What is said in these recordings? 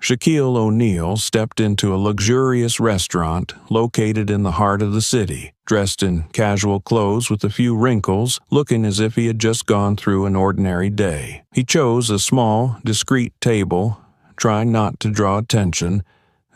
Shaquille O'Neal stepped into a luxurious restaurant located in the heart of the city, dressed in casual clothes with a few wrinkles, looking as if he had just gone through an ordinary day. He chose a small, discreet table, trying not to draw attention,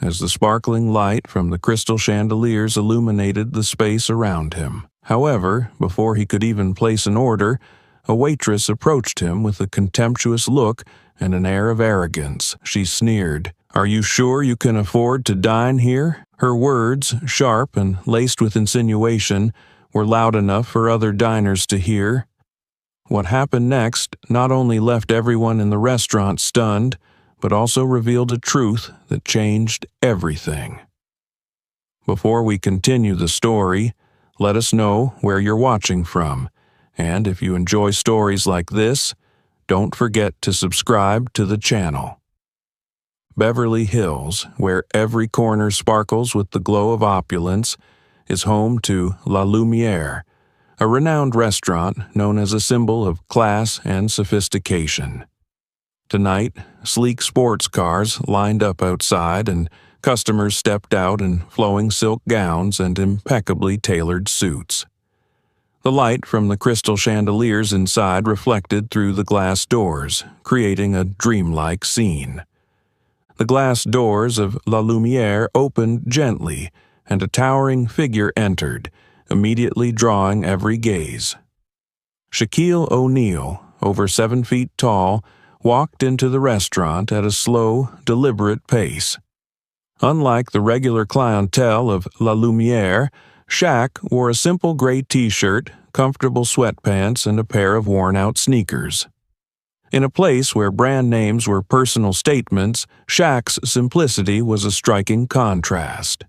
as the sparkling light from the crystal chandeliers illuminated the space around him. However, before he could even place an order, a waitress approached him with a contemptuous look and an air of arrogance. She sneered, "Are you sure you can afford to dine here?" Her words, sharp and laced with insinuation, were loud enough for other diners to hear. What happened next not only left everyone in the restaurant stunned, but also revealed a truth that changed everything. Before we continue the story, let us know where you're watching from, and if you enjoy stories like this, don't forget to subscribe to the channel. Beverly Hills, where every corner sparkles with the glow of opulence, is home to La Lumiere, a renowned restaurant known as a symbol of class and sophistication. Tonight, sleek sports cars lined up outside and customers stepped out in flowing silk gowns and impeccably tailored suits. The light from the crystal chandeliers inside reflected through the glass doors, creating a dreamlike scene. The glass doors of La Lumiere opened gently, and a towering figure entered, immediately drawing every gaze. Shaquille O'Neal, over 7 feet tall, walked into the restaurant at a slow, deliberate pace. Unlike the regular clientele of La Lumiere, Shaq wore a simple gray t-shirt, comfortable sweatpants, and a pair of worn-out sneakers. In a place where brand names were personal statements, Shaq's simplicity was a striking contrast.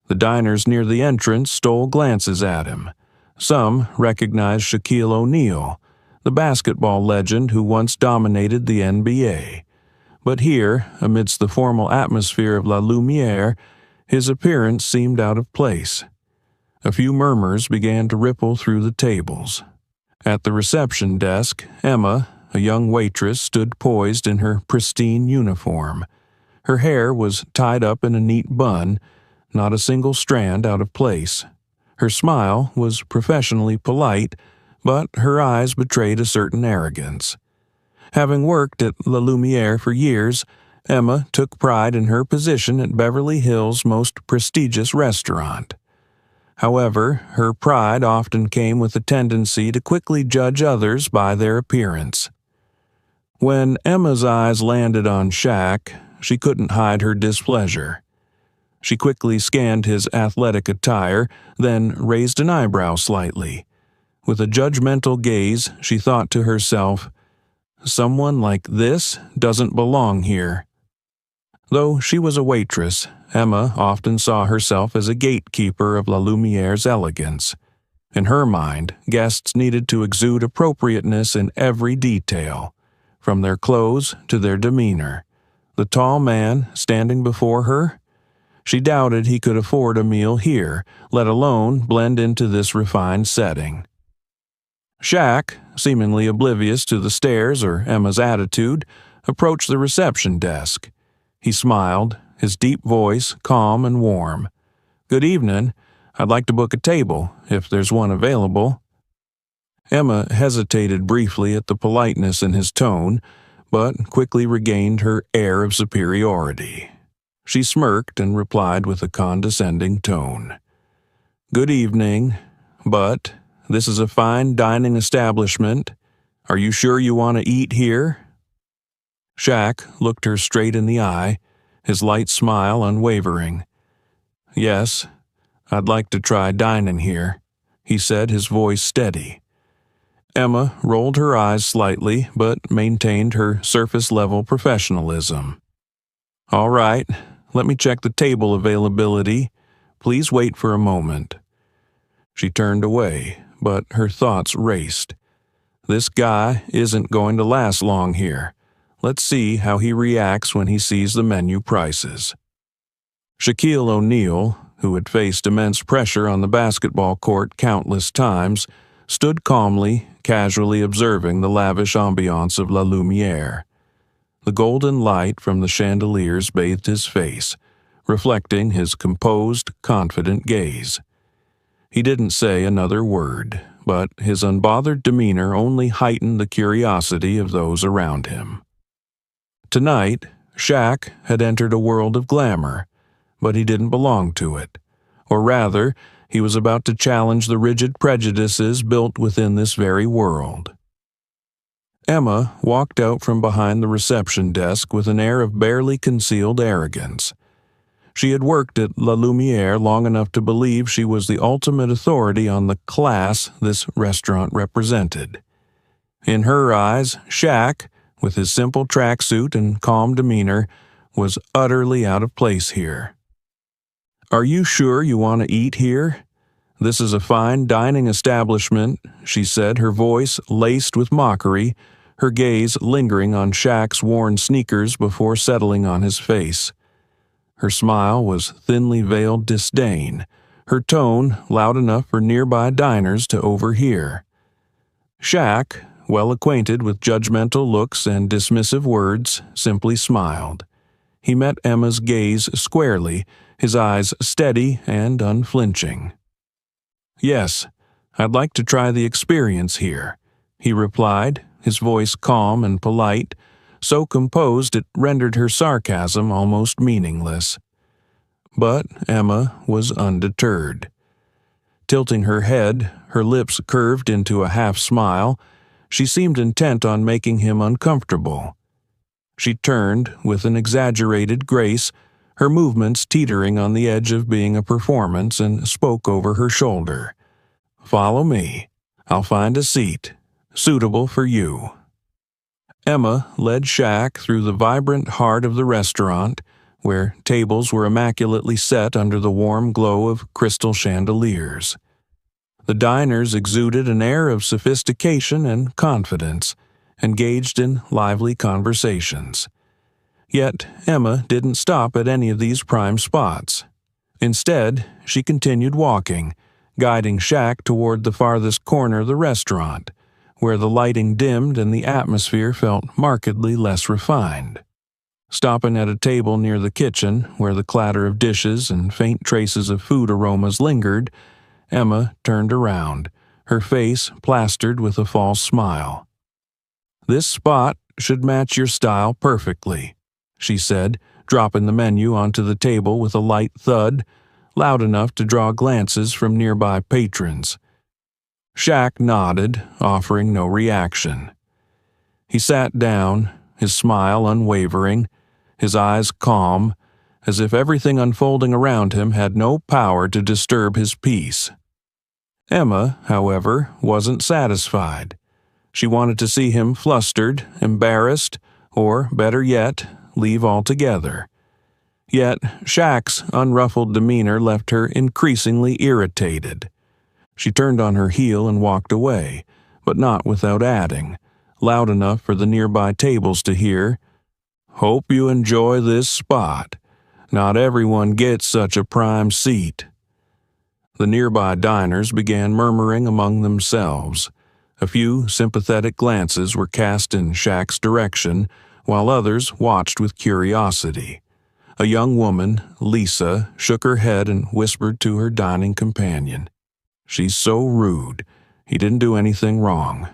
The diners near the entrance stole glances at him. Some recognized Shaquille O'Neal, the basketball legend who once dominated the NBA. But here, amidst the formal atmosphere of La Lumiere, his appearance seemed out of place. A few murmurs began to ripple through the tables. At the reception desk, Emma, a young waitress, stood poised in her pristine uniform. Her hair was tied up in a neat bun, not a single strand out of place. Her smile was professionally polite, but her eyes betrayed a certain arrogance. Having worked at La Lumiere for years, Emma took pride in her position at Beverly Hills' most prestigious restaurant. However, her pride often came with a tendency to quickly judge others by their appearance. When Emma's eyes landed on Shaq, she couldn't hide her displeasure. She quickly scanned his athletic attire, then raised an eyebrow slightly. With a judgmental gaze, she thought to herself, "Someone like this doesn't belong here." Though she was a waitress, Emma often saw herself as a gatekeeper of La Lumiere's elegance. In her mind, guests needed to exude appropriateness in every detail, from their clothes to their demeanor. The tall man standing before her? She doubted he could afford a meal here, let alone blend into this refined setting. Shaq, seemingly oblivious to the stares or Emma's attitude, approached the reception desk. He smiled, his deep voice calm and warm. "Good evening. I'd like to book a table, if there's one available." Emma hesitated briefly at the politeness in his tone, but quickly regained her air of superiority. She smirked and replied with a condescending tone. "Good evening, but this is a fine dining establishment. Are you sure you want to eat here?" Shaq looked her straight in the eye, his light smile unwavering. "Yes, I'd like to try dining here," he said, his voice steady. Emma rolled her eyes slightly, but maintained her surface-level professionalism. "All right, let me check the table availability. Please wait for a moment." She turned away, but her thoughts raced. This guy isn't going to last long here. Let's see how he reacts when he sees the menu prices. Shaquille O'Neal, who had faced immense pressure on the basketball court countless times, stood calmly, casually observing the lavish ambiance of La Lumiere. The golden light from the chandeliers bathed his face, reflecting his composed, confident gaze. He didn't say another word, but his unbothered demeanor only heightened the curiosity of those around him. Tonight, Shaq had entered a world of glamour, but he didn't belong to it. Or rather, he was about to challenge the rigid prejudices built within this very world. Emma walked out from behind the reception desk with an air of barely concealed arrogance. She had worked at La Lumiere long enough to believe she was the ultimate authority on the class this restaurant represented. In her eyes, Shaq, with his simple tracksuit and calm demeanor, was utterly out of place here. "Are you sure you want to eat here? This is a fine dining establishment," she said, her voice laced with mockery, her gaze lingering on Shaq's worn sneakers before settling on his face. Her smile was thinly veiled disdain, her tone loud enough for nearby diners to overhear. Shaq, well acquainted with judgmental looks and dismissive words, simply smiled. He met Emma's gaze squarely, his eyes steady and unflinching. "Yes, I'd like to try the experience here," he replied, his voice calm and polite, so composed it rendered her sarcasm almost meaningless. But Emma was undeterred. Tilting her head, her lips curved into a half-smile, she seemed intent on making him uncomfortable. She turned with an exaggerated grace, her movements teetering on the edge of being a performance, and spoke over her shoulder. "Follow me. I'll find a seat, suitable for you." Emma led Shaq through the vibrant heart of the restaurant, where tables were immaculately set under the warm glow of crystal chandeliers. The diners exuded an air of sophistication and confidence, engaged in lively conversations. Yet Emma didn't stop at any of these prime spots. Instead, she continued walking, guiding Shaq toward the farthest corner of the restaurant, where the lighting dimmed and the atmosphere felt markedly less refined. Stopping at a table near the kitchen, where the clatter of dishes and faint traces of food aromas lingered, Emma turned around, her face plastered with a false smile. "This spot should match your style perfectly," she said, dropping the menu onto the table with a light thud, loud enough to draw glances from nearby patrons. Shaq nodded, offering no reaction. He sat down, his smile unwavering, his eyes calm, as if everything unfolding around him had no power to disturb his peace. Emma, however, wasn't satisfied. She wanted to see him flustered, embarrassed, or, better yet, leave altogether. Yet Shaq's unruffled demeanor left her increasingly irritated. She turned on her heel and walked away, but not without adding, loud enough for the nearby tables to hear, "Hope you enjoy this spot. Not everyone gets such a prime seat." The nearby diners began murmuring among themselves. A few sympathetic glances were cast in Shaq's direction, while others watched with curiosity. A young woman, Lisa, shook her head and whispered to her dining companion, "She's so rude. He didn't do anything wrong."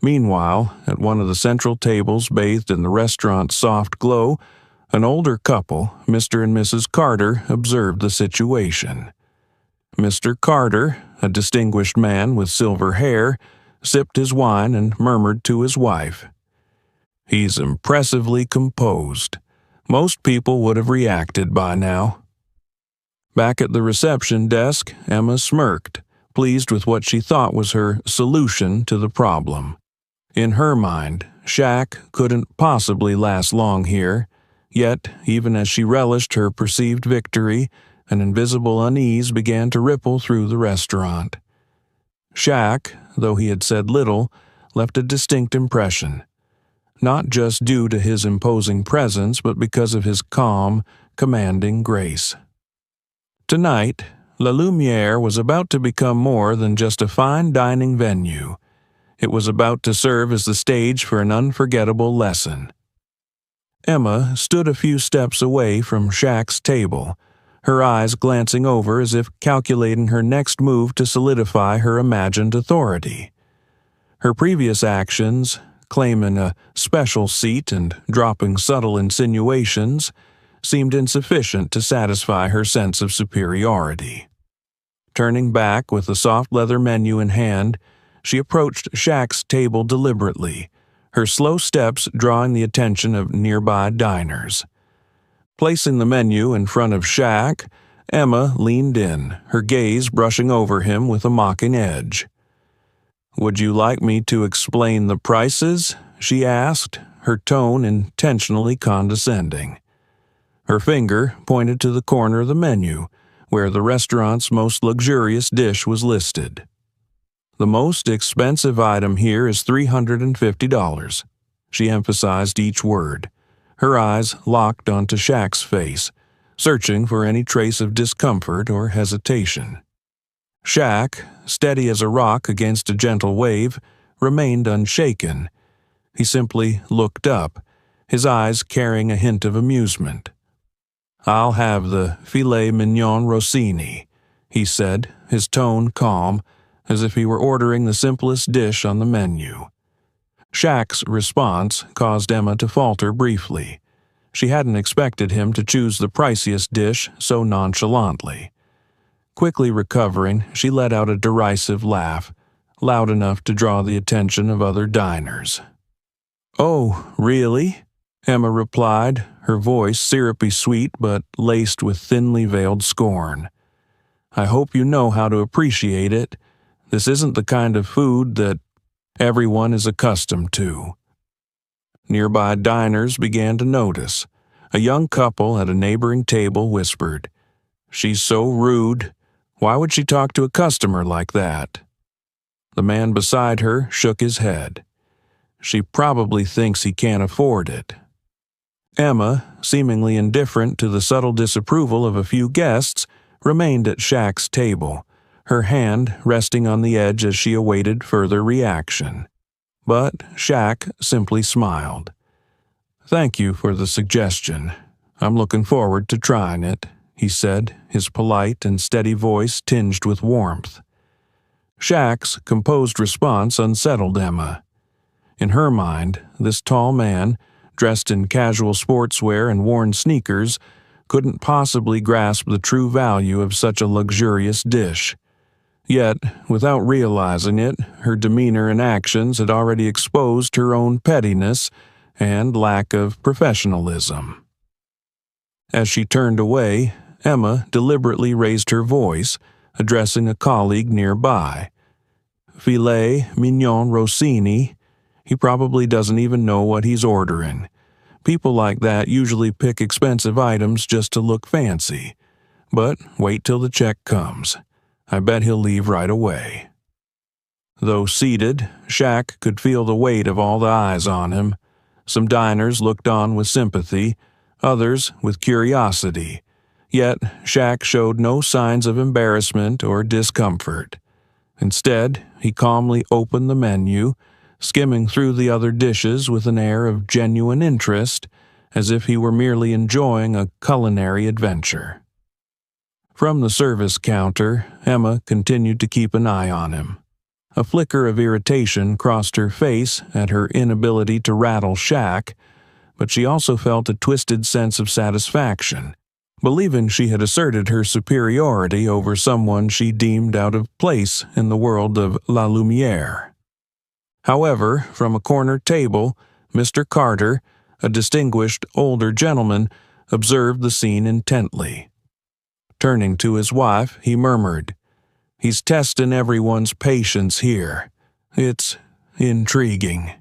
Meanwhile, at one of the central tables bathed in the restaurant's soft glow, an older couple, Mr. and Mrs. Carter, observed the situation. Mr. Carter, a distinguished man with silver hair, sipped his wine and murmured to his wife, "He's impressively composed. Most people would have reacted by now." Back at the reception desk, Emma smirked, pleased with what she thought was her solution to the problem. In her mind, Shaq couldn't possibly last long here, yet, even as she relished her perceived victory, an invisible unease began to ripple through the restaurant. Shaq, though he had said little, left a distinct impression, not just due to his imposing presence, but because of his calm, commanding grace. Tonight, La Lumiere was about to become more than just a fine dining venue. It was about to serve as the stage for an unforgettable lesson. Emma stood a few steps away from Shaq's table, her eyes glancing over as if calculating her next move to solidify her imagined authority. Her previous actions, claiming a special seat and dropping subtle insinuations, seemed insufficient to satisfy her sense of superiority. Turning back with the soft leather menu in hand, she approached Shaq's table deliberately, her slow steps drawing the attention of nearby diners. Placing the menu in front of Shaq, Emma leaned in, her gaze brushing over him with a mocking edge. "Would you like me to explain the prices?" she asked, her tone intentionally condescending. Her finger pointed to the corner of the menu, where the restaurant's most luxurious dish was listed. "The most expensive item here is $350. She emphasized each word, her eyes locked onto Shaq's face, searching for any trace of discomfort or hesitation. Shaq, steady as a rock against a gentle wave, remained unshaken. He simply looked up, his eyes carrying a hint of amusement. "I'll have the filet mignon Rossini," he said, his tone calm, as if he were ordering the simplest dish on the menu. Shaq's response caused Emma to falter briefly. She hadn't expected him to choose the priciest dish so nonchalantly. Quickly recovering, she let out a derisive laugh, loud enough to draw the attention of other diners. "Oh, really?" Emma replied, her voice syrupy sweet but laced with thinly veiled scorn. "I hope you know how to appreciate it. This isn't the kind of food that everyone is accustomed to." Nearby diners began to notice. A young couple at a neighboring table whispered, "She's so rude. Why would she talk to a customer like that?" The man beside her shook his head. "She probably thinks he can't afford it." Emma, seemingly indifferent to the subtle disapproval of a few guests, remained at Shaq's table, her hand resting on the edge as she awaited further reaction. But Shaq simply smiled. "Thank you for the suggestion. I'm looking forward to trying it," he said, his polite and steady voice tinged with warmth. Shaq's composed response unsettled Emma. In her mind, this tall man, dressed in casual sportswear and worn sneakers, couldn't possibly grasp the true value of such a luxurious dish. Yet, without realizing it, her demeanor and actions had already exposed her own pettiness and lack of professionalism. As she turned away, Emma deliberately raised her voice, addressing a colleague nearby. "Filet mignon Rossini? He probably doesn't even know what he's ordering. People like that usually pick expensive items just to look fancy. But wait till the check comes. I bet he'll leave right away." Though seated, Shaq could feel the weight of all the eyes on him. Some diners looked on with sympathy, others with curiosity. Yet Shaq showed no signs of embarrassment or discomfort. Instead, he calmly opened the menu, skimming through the other dishes with an air of genuine interest, as if he were merely enjoying a culinary adventure. From the service counter, Emma continued to keep an eye on him. A flicker of irritation crossed her face at her inability to rattle Shaq, but she also felt a twisted sense of satisfaction, believing she had asserted her superiority over someone she deemed out of place in the world of La Lumière. However, from a corner table, Mr. Carter, a distinguished older gentleman, observed the scene intently. Turning to his wife, he murmured, "He's testing everyone's patience here. It's intriguing."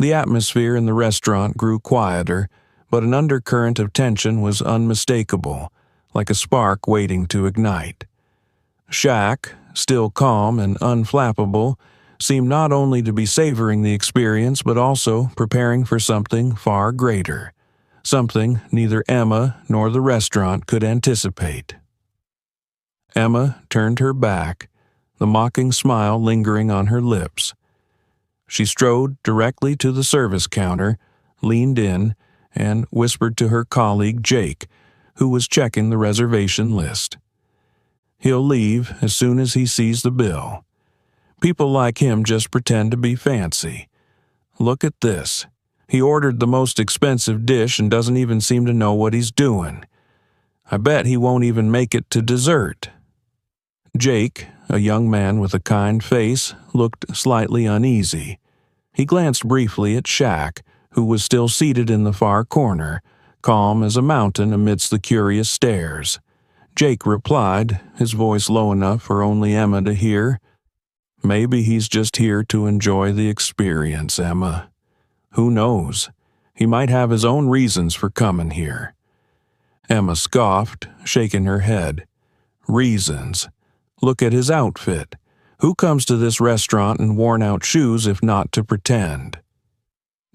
The atmosphere in the restaurant grew quieter, but an undercurrent of tension was unmistakable, like a spark waiting to ignite. Shaq, still calm and unflappable, seemed not only to be savoring the experience but also preparing for something far greater, something neither Emma nor the restaurant could anticipate. Emma turned her back, the mocking smile lingering on her lips. She strode directly to the service counter, leaned in, and whispered to her colleague Jake, who was checking the reservation list. He'll leave as soon as he sees the bill. People like him just pretend to be fancy. Look at this. He ordered the most expensive dish and doesn't even seem to know what he's doing. I bet he won't even make it to dessert. Jake, a young man with a kind face, looked slightly uneasy. He glanced briefly at Shaq, who was still seated in the far corner, calm as a mountain amidst the curious stares. Jake replied, his voice low enough for only Emma to hear, "Maybe he's just here to enjoy the experience, Emma. Who knows? He might have his own reasons for coming here." Emma scoffed, shaking her head. "Reasons? Look at his outfit. Who comes to this restaurant in worn-out shoes if not to pretend?"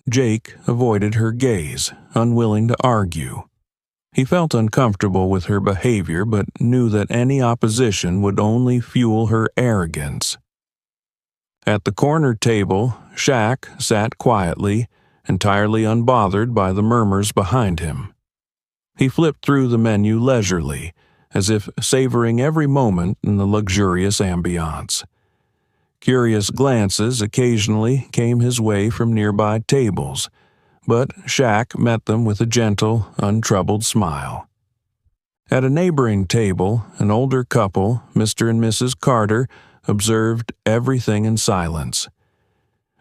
Jake avoided her gaze, unwilling to argue. He felt uncomfortable with her behavior, but knew that any opposition would only fuel her arrogance. At the corner table, Shaq sat quietly, entirely unbothered by the murmurs behind him. He flipped through the menu leisurely, as if savoring every moment in the luxurious ambiance. Curious glances occasionally came his way from nearby tables, but Shaq met them with a gentle, untroubled smile. At a neighboring table, an older couple, Mr. and Mrs. Carter, observed everything in silence.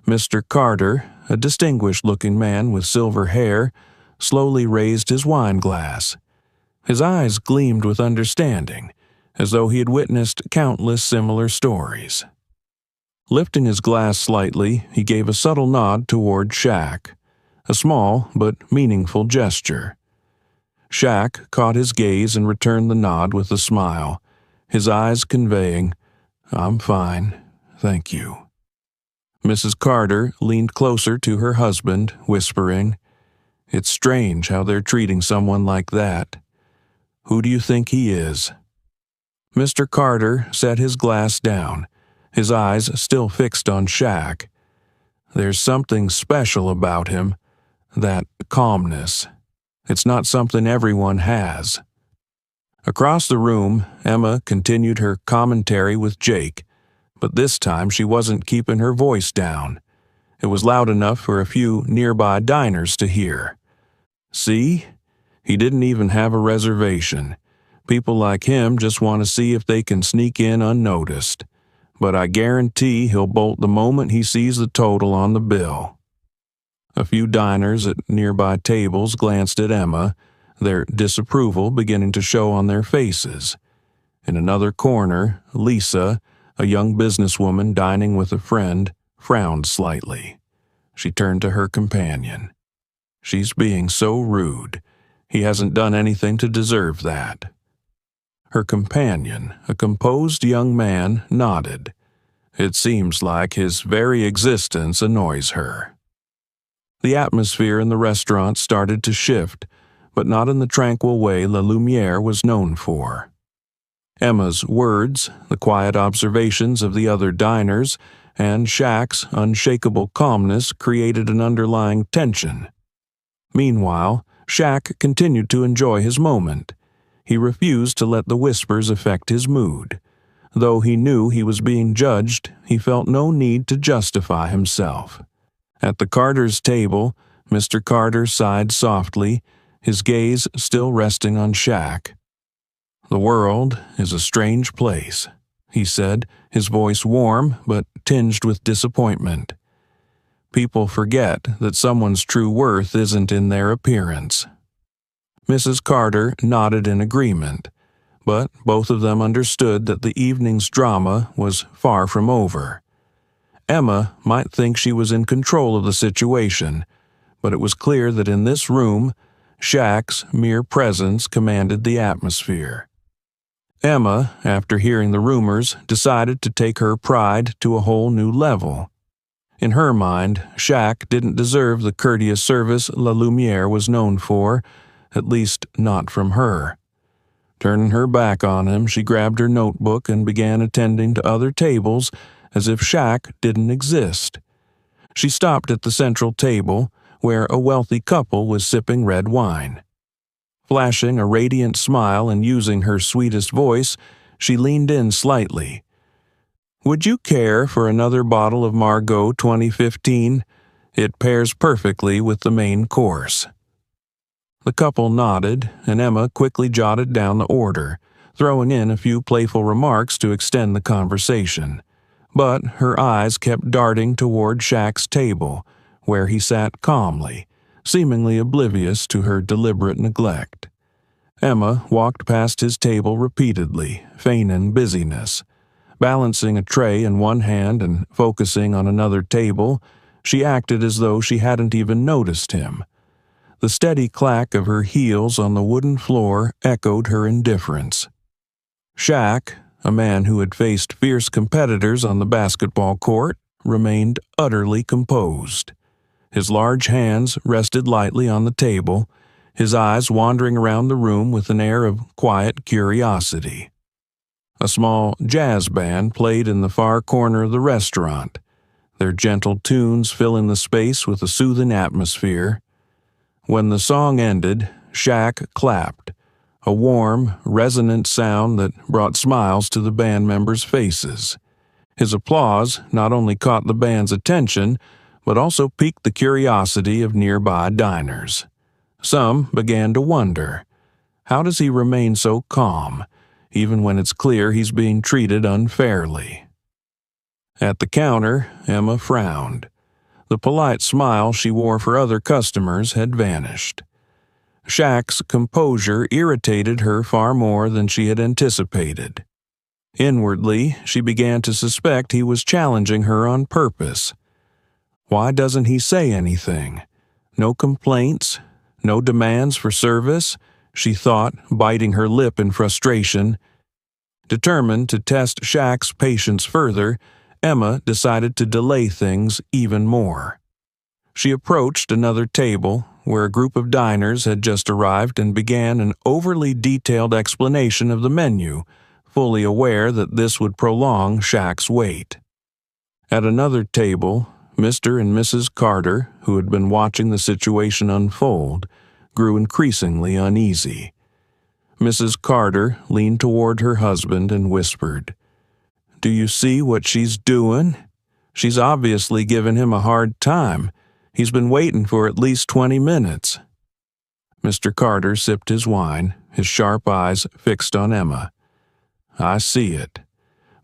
Mr. Carter, a distinguished-looking man with silver hair, slowly raised his wine glass. His eyes gleamed with understanding, as though he had witnessed countless similar stories. Lifting his glass slightly, he gave a subtle nod toward Shaq, a small but meaningful gesture. Shaq caught his gaze and returned the nod with a smile, his eyes conveying, "I'm fine, thank you." Mrs. Carter leaned closer to her husband, whispering, "It's strange how they're treating someone like that. Who do you think he is?" Mr. Carter set his glass down, his eyes still fixed on Shaq. "There's something special about him, that calmness. It's not something everyone has." Across the room, Emma continued her commentary with Jake, but this time she wasn't keeping her voice down. It was loud enough for a few nearby diners to hear. "See? He didn't even have a reservation. People like him just want to see if they can sneak in unnoticed. But I guarantee he'll bolt the moment he sees the total on the bill." A few diners at nearby tables glanced at Emma, their disapproval beginning to show on their faces. In another corner, Lisa, a young businesswoman dining with a friend, frowned slightly. She turned to her companion. "She's being so rude. He hasn't done anything to deserve that." Her companion, a composed young man, nodded. It seems like his very existence annoys her. The atmosphere in the restaurant started to shift, but not in the tranquil way La Lumiere was known for. Emma's words, the quiet observations of the other diners, and Shaq's unshakable calmness created an underlying tension. Meanwhile, Shaq continued to enjoy his moment. He refused to let the whispers affect his mood. Though he knew he was being judged, he felt no need to justify himself. At the Carters' table, Mr. Carter sighed softly, his gaze still resting on Shaq. "The world is a strange place," he said, his voice warm but tinged with disappointment. "People forget that someone's true worth isn't in their appearance." Mrs. Carter nodded in agreement, but both of them understood that the evening's drama was far from over. Emma might think she was in control of the situation, but it was clear that in this room, Shaq's mere presence commanded the atmosphere. Emma, after hearing the rumors, decided to take her pride to a whole new level. In her mind, Shaq didn't deserve the courteous service La Lumiere was known for, at least not from her. Turning her back on him, she grabbed her notebook and began attending to other tables as if Shaq didn't exist. She stopped at the central table, where a wealthy couple was sipping red wine. Flashing a radiant smile and using her sweetest voice, she leaned in slightly. "Would you care for another bottle of Margaux 2015? It pairs perfectly with the main course." The couple nodded, and Emma quickly jotted down the order, throwing in a few playful remarks to extend the conversation. But her eyes kept darting toward Shaq's table, where he sat calmly, seemingly oblivious to her deliberate neglect. Emma walked past his table repeatedly, feigning busyness. Balancing a tray in one hand and focusing on another table, she acted as though she hadn't even noticed him. The steady clack of her heels on the wooden floor echoed her indifference. Shaq, a man who had faced fierce competitors on the basketball court, remained utterly composed. His large hands rested lightly on the table, his eyes wandering around the room with an air of quiet curiosity. A small jazz band played in the far corner of the restaurant, their gentle tunes filling the space with a soothing atmosphere. When the song ended, Shaq clapped, a warm, resonant sound that brought smiles to the band members' faces. His applause not only caught the band's attention, but also piqued the curiosity of nearby diners. Some began to wonder, how does he remain so calm, even when it's clear he's being treated unfairly? At the counter, Emma frowned. The polite smile she wore for other customers had vanished. Shaq's composure irritated her far more than she had anticipated. Inwardly, she began to suspect he was challenging her on purpose. Why doesn't he say anything? No complaints, no demands for service, she thought, biting her lip in frustration. Determined to test Shaq's patience further, Emma decided to delay things even more. She approached another table, where a group of diners had just arrived, and began an overly detailed explanation of the menu, fully aware that this would prolong Shaq's wait. At another table, Mr. and Mrs. Carter, who had been watching the situation unfold, grew increasingly uneasy. Mrs. Carter leaned toward her husband and whispered, "Do you see what she's doing? She's obviously giving him a hard time. He's been waiting for at least 20 minutes. Mr. Carter sipped his wine, his sharp eyes fixed on Emma. "I see it.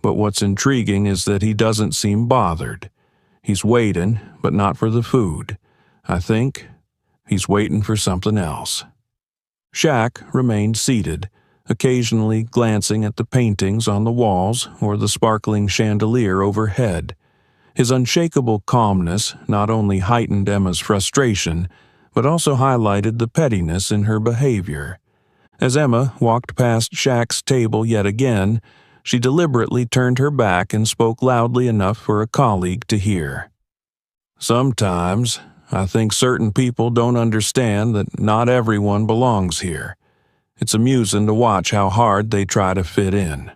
But what's intriguing is that he doesn't seem bothered. He's waiting, but not for the food. I think he's waiting for something else." Shaq remained seated, occasionally glancing at the paintings on the walls or the sparkling chandelier overhead. His unshakable calmness not only heightened Emma's frustration, but also highlighted the pettiness in her behavior. As Emma walked past Shaq's table yet again, she deliberately turned her back and spoke loudly enough for a colleague to hear. "Sometimes, I think certain people don't understand that not everyone belongs here. It's amusing to watch how hard they try to fit in."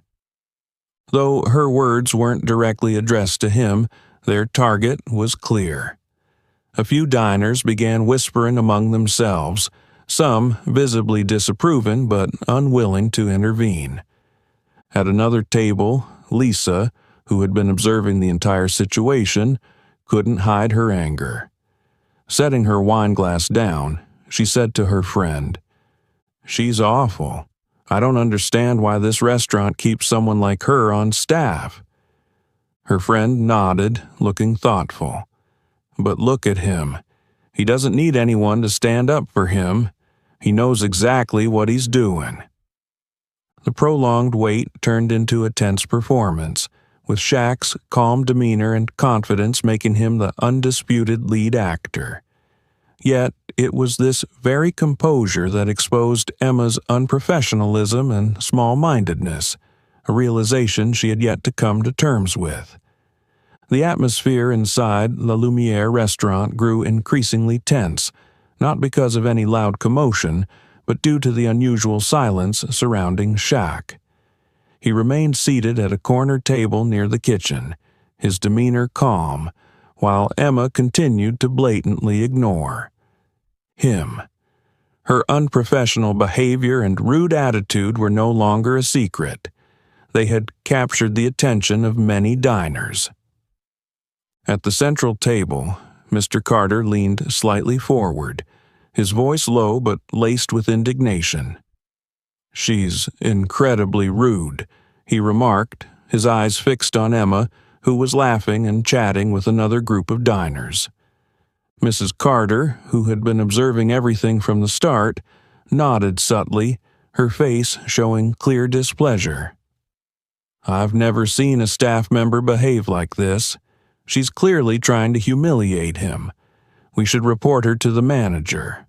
Though her words weren't directly addressed to him, their target was clear. A few diners began whispering among themselves, some visibly disapproving but unwilling to intervene. At another table, Lisa, who had been observing the entire situation, couldn't hide her anger. Setting her wineglass down, she said to her friend, "She's awful. I don't understand why this restaurant keeps someone like her on staff." Her friend nodded, looking thoughtful. "But look at him. He doesn't need anyone to stand up for him. He knows exactly what he's doing." The prolonged wait turned into a tense performance, with Shaq's calm demeanor and confidence making him the undisputed lead actor. Yet it was this very composure that exposed Emma's unprofessionalism and small-mindedness, a realization she had yet to come to terms with. The atmosphere inside La Lumiere restaurant grew increasingly tense, not because of any loud commotion, but due to the unusual silence surrounding Shaq. He remained seated at a corner table near the kitchen, his demeanor calm, while Emma continued to blatantly ignore him. Her unprofessional behavior and rude attitude were no longer a secret. They had captured the attention of many diners. At the central table, Mr. Carter leaned slightly forward, his voice low but laced with indignation. "She's incredibly rude," he remarked, his eyes fixed on Emma, who was laughing and chatting with another group of diners. Mrs. Carter, who had been observing everything from the start, nodded subtly, her face showing clear displeasure. "I've never seen a staff member behave like this. She's clearly trying to humiliate him. We should report her to the manager."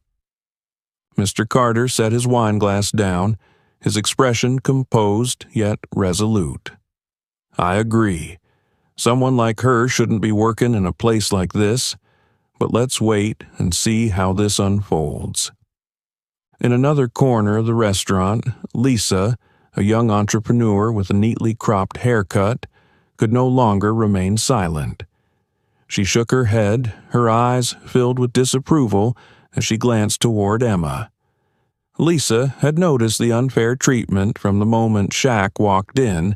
Mr. Carter set his wineglass down, his expression composed yet resolute. "I agree. Someone like her shouldn't be working in a place like this, but let's wait and see how this unfolds." In another corner of the restaurant, Lisa, a young entrepreneur with a neatly cropped haircut, could no longer remain silent. She shook her head, her eyes filled with disapproval as she glanced toward Emma. Lisa had noticed the unfair treatment from the moment Shaq walked in,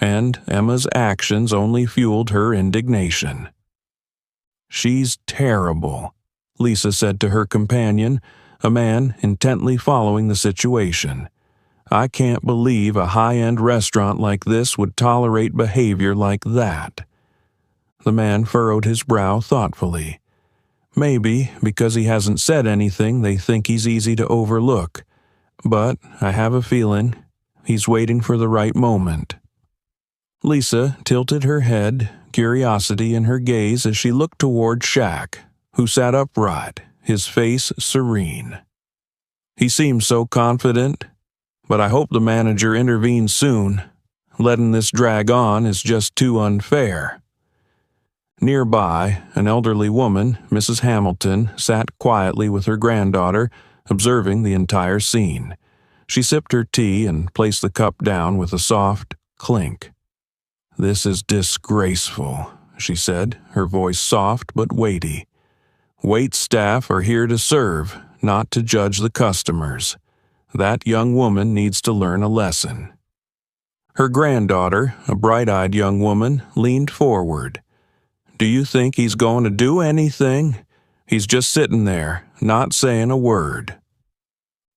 and Emma's actions only fueled her indignation. "She's terrible," Lisa said to her companion, a man intently following the situation. "I can't believe a high-end restaurant like this would tolerate behavior like that." The man furrowed his brow thoughtfully. "Maybe because he hasn't said anything they think he's easy to overlook, but I have a feeling he's waiting for the right moment." Lisa tilted her head, curiosity in her gaze as she looked toward Shaq, who sat upright, his face serene. "He seems so confident, but I hope the manager intervenes soon. Letting this drag on is just too unfair." Nearby, an elderly woman, Mrs. Hamilton, sat quietly with her granddaughter, observing the entire scene. She sipped her tea and placed the cup down with a soft clink. "This is disgraceful," she said, her voice soft but weighty. "Wait staff are here to serve, not to judge the customers. That young woman needs to learn a lesson." Her granddaughter, a bright-eyed young woman, leaned forward. "Do you think he's going to do anything? He's just sitting there, not saying a word."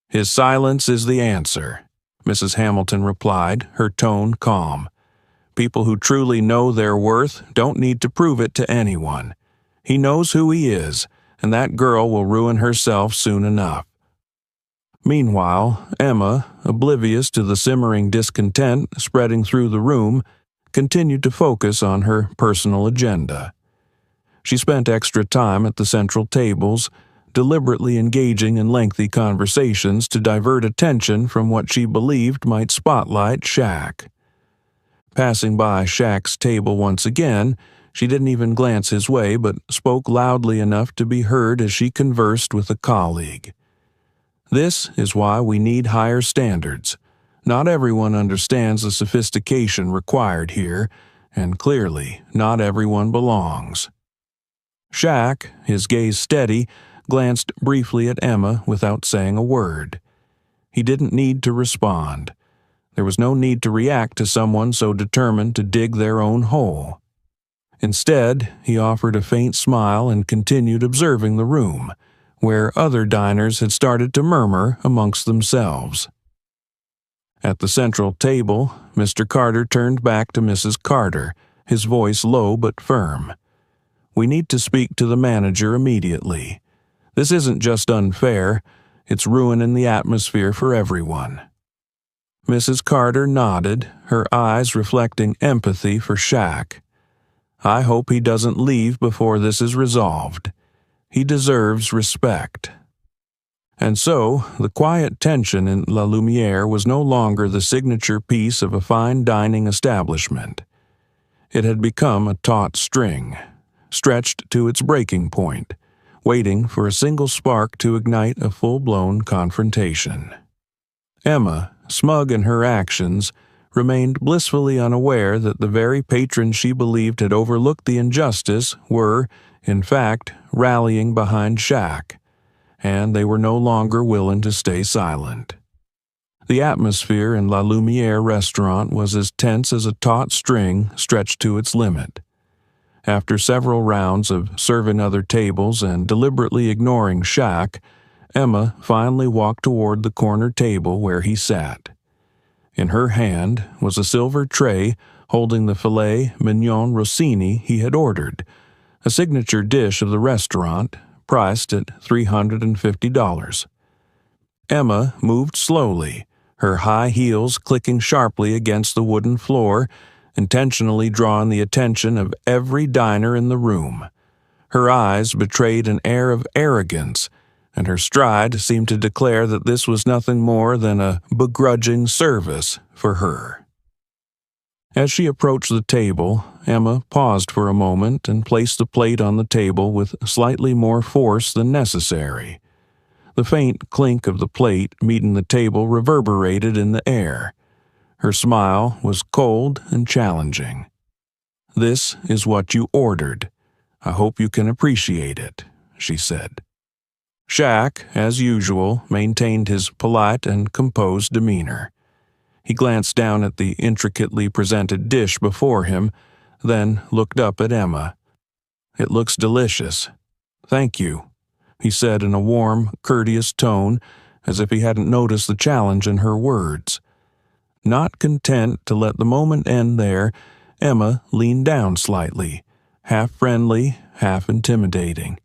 "His silence is the answer," Mrs. Hamilton replied, her tone calm. "People who truly know their worth don't need to prove it to anyone. He knows who he is, and that girl will ruin herself soon enough." Meanwhile, Emma, oblivious to the simmering discontent spreading through the room, continued to focus on her personal agenda. She spent extra time at the central tables, deliberately engaging in lengthy conversations to divert attention from what she believed might spotlight Shaq. Passing by Shaq's table once again, she didn't even glance his way but spoke loudly enough to be heard as she conversed with a colleague. "This is why we need higher standards. Not everyone understands the sophistication required here, and clearly not everyone belongs." Shaq, his gaze steady, glanced briefly at Emma without saying a word. He didn't need to respond. There was no need to react to someone so determined to dig their own hole. Instead, he offered a faint smile and continued observing the room, where other diners had started to murmur amongst themselves. At the central table, Mr. Carter turned back to Mrs. Carter, his voice low but firm. "We need to speak to the manager immediately. This isn't just unfair, it's ruining the atmosphere for everyone." Mrs. Carter nodded, her eyes reflecting empathy for Shaq. "I hope he doesn't leave before this is resolved. He deserves respect." And so, the quiet tension in La Lumiere was no longer the signature piece of a fine dining establishment. It had become a taut string, stretched to its breaking point, waiting for a single spark to ignite a full-blown confrontation. Emma, smug in her actions, remained blissfully unaware that the very patrons she believed had overlooked the injustice were, in fact, rallying behind Shaq, and they were no longer willing to stay silent. The atmosphere in La Lumiere restaurant was as tense as a taut string stretched to its limit. After several rounds of serving other tables and deliberately ignoring Shaq, Emma finally walked toward the corner table where he sat. In her hand was a silver tray holding the filet mignon rossini he had ordered, a signature dish of the restaurant, priced at $350. Emma moved slowly, her high heels clicking sharply against the wooden floor, intentionally drawing the attention of every diner in the room. Her eyes betrayed an air of arrogance, and her stride seemed to declare that this was nothing more than a begrudging service for her. As she approached the table, Emma paused for a moment and placed the plate on the table with slightly more force than necessary. The faint clink of the plate meeting the table reverberated in the air. Her smile was cold and challenging. "This is what you ordered. I hope you can appreciate it," she said. Shaq, as usual, maintained his polite and composed demeanor. He glanced down at the intricately presented dish before him, then looked up at Emma. "It looks delicious. Thank you," he said in a warm, courteous tone, as if he hadn't noticed the challenge in her words. Not content to let the moment end there, Emma leaned down slightly, half friendly, half intimidating.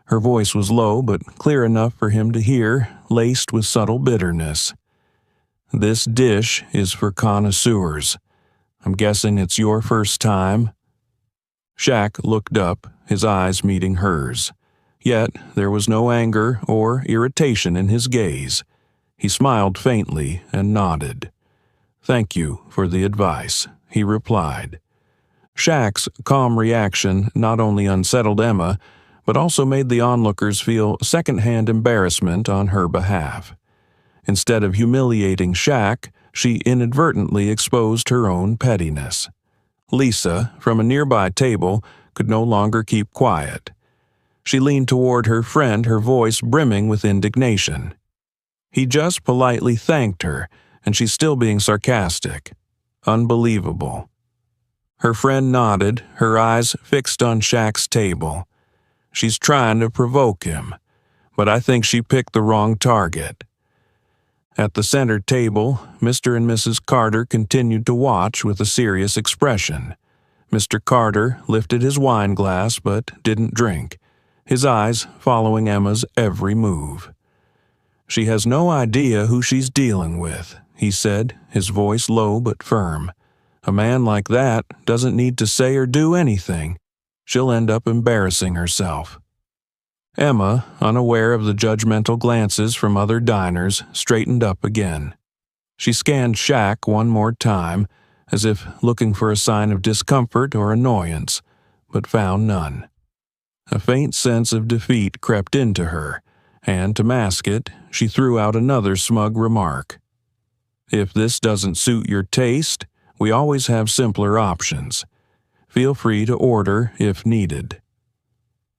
Her voice was low but clear enough for him to hear, laced with subtle bitterness. "This dish is for connoisseurs. I'm guessing it's your first time?" Shaq looked up, his eyes meeting hers. Yet there was no anger or irritation in his gaze. He smiled faintly and nodded. "Thank you for the advice," he replied. Shaq's calm reaction not only unsettled Emma, but also made the onlookers feel second-hand embarrassment on her behalf. Instead of humiliating Shaq, she inadvertently exposed her own pettiness. Lisa, from a nearby table, could no longer keep quiet. She leaned toward her friend, her voice brimming with indignation. He just politely thanked her, and she's still being sarcastic. Unbelievable. Her friend nodded, her eyes fixed on Shaq's table. She's trying to provoke him, but I think she picked the wrong target. At the center table, Mr. and Mrs. Carter continued to watch with a serious expression. Mr. Carter lifted his wine glass but didn't drink, his eyes following Emma's every move. "She has no idea who she's dealing with," he said, his voice low but firm. "A man like that doesn't need to say or do anything. She'll end up embarrassing herself." Emma, unaware of the judgmental glances from other diners, straightened up again. She scanned Shaq one more time, as if looking for a sign of discomfort or annoyance, but found none. A faint sense of defeat crept into her, and to mask it, she threw out another smug remark. "If this doesn't suit your taste, we always have simpler options. Feel free to order if needed."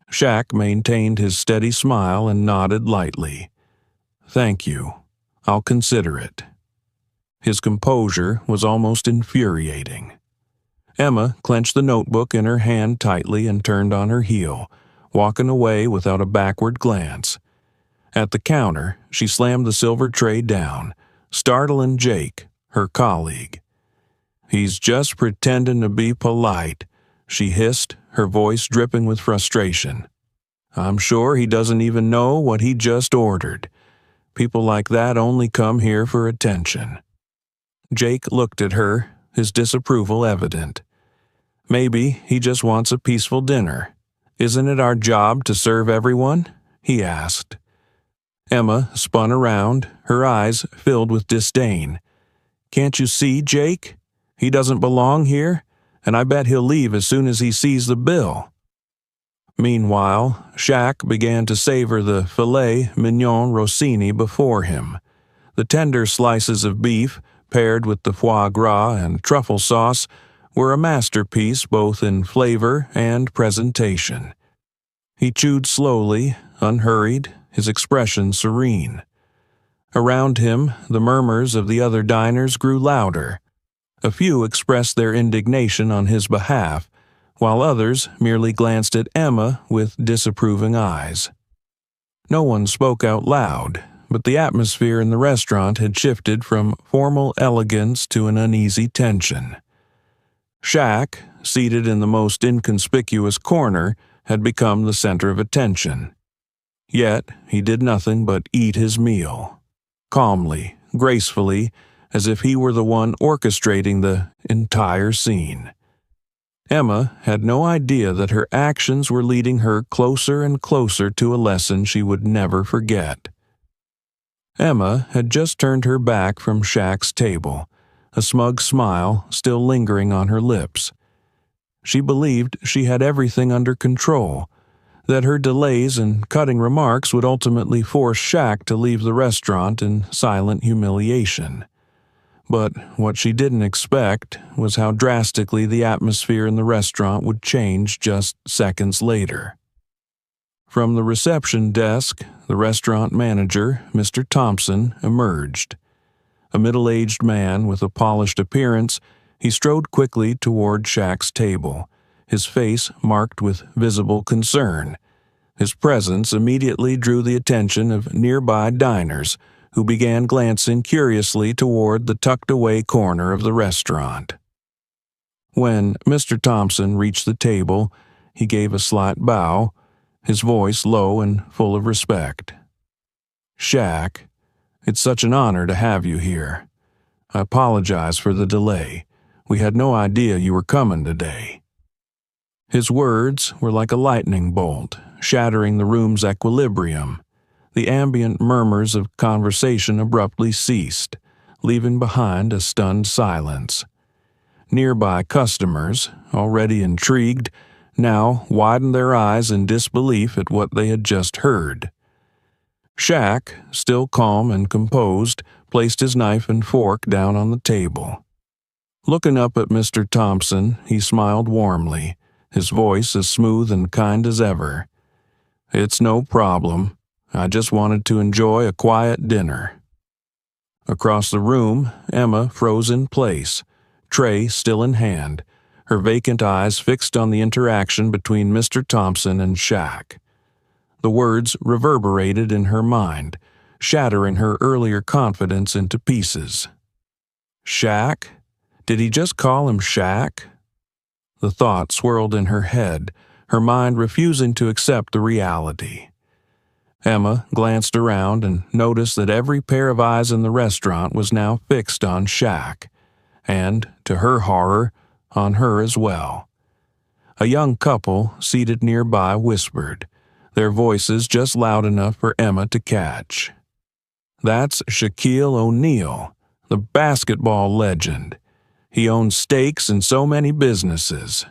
Shaq maintained his steady smile and nodded lightly. "Thank you. I'll consider it." His composure was almost infuriating. Emma clenched the notebook in her hand tightly and turned on her heel, walking away without a backward glance. At the counter, she slammed the silver tray down, startling Jake, her colleague. "He's just pretending to be polite," she hissed, her voice dripping with frustration. "I'm sure he doesn't even know what he just ordered. People like that only come here for attention." Jake looked at her, his disapproval evident. "Maybe he just wants a peaceful dinner. Isn't it our job to serve everyone?" he asked. Emma spun around, her eyes filled with disdain. "Can't you see, Jake? He doesn't belong here, and I bet he'll leave as soon as he sees the bill." Meanwhile, Shaq began to savor the filet mignon rossini before him. The tender slices of beef, paired with the foie gras and truffle sauce, were a masterpiece both in flavor and presentation. He chewed slowly, unhurried, his expression serene. Around him, the murmurs of the other diners grew louder. A few expressed their indignation on his behalf, while others merely glanced at Emma with disapproving eyes. No one spoke out loud, but the atmosphere in the restaurant had shifted from formal elegance to an uneasy tension. Shaq, seated in the most inconspicuous corner, had become the center of attention. Yet he did nothing but eat his meal, calmly, gracefully, as if he were the one orchestrating the entire scene. Emma had no idea that her actions were leading her closer and closer to a lesson she would never forget. Emma had just turned her back from Shaq's table, a smug smile still lingering on her lips. She believed she had everything under control, that her delays and cutting remarks would ultimately force Shaq to leave the restaurant in silent humiliation. But what she didn't expect was how drastically the atmosphere in the restaurant would change just seconds later. From the reception desk, the restaurant manager, Mr. Thompson, emerged. A middle-aged man with a polished appearance, he strode quickly toward Shaq's table, his face marked with visible concern. His presence immediately drew the attention of nearby diners, who began glancing curiously toward the tucked-away corner of the restaurant. When Mr. Thompson reached the table, he gave a slight bow, his voice low and full of respect. "Shaq, it's such an honor to have you here. I apologize for the delay. We had no idea you were coming today." His words were like a lightning bolt, shattering the room's equilibrium. The ambient murmurs of conversation abruptly ceased, leaving behind a stunned silence. Nearby customers, already intrigued, now widened their eyes in disbelief at what they had just heard. Shaq, still calm and composed, placed his knife and fork down on the table. Looking up at Mr. Thompson, he smiled warmly, his voice as smooth and kind as ever. "It's no problem. I just wanted to enjoy a quiet dinner." Across the room, Emma froze in place, tray still in hand, her vacant eyes fixed on the interaction between Mr. Thompson and Shaq. The words reverberated in her mind, shattering her earlier confidence into pieces. Shaq? Did he just call him Shaq? The thought swirled in her head, her mind refusing to accept the reality. Emma glanced around and noticed that every pair of eyes in the restaurant was now fixed on Shaq, and, to her horror, on her as well. A young couple seated nearby whispered, their voices just loud enough for Emma to catch. "That's Shaquille O'Neal, the basketball legend. He owns stakes in so many businesses."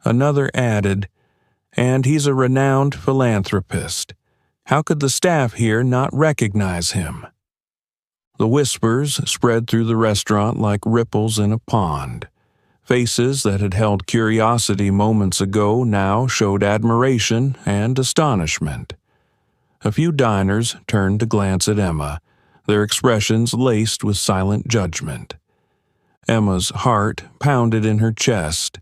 Another added, "And he's a renowned philanthropist. How could the staff here not recognize him?" The whispers spread through the restaurant like ripples in a pond. Faces that had held curiosity moments ago now showed admiration and astonishment. A few diners turned to glance at Emma, their expressions laced with silent judgment. Emma's heart pounded in her chest.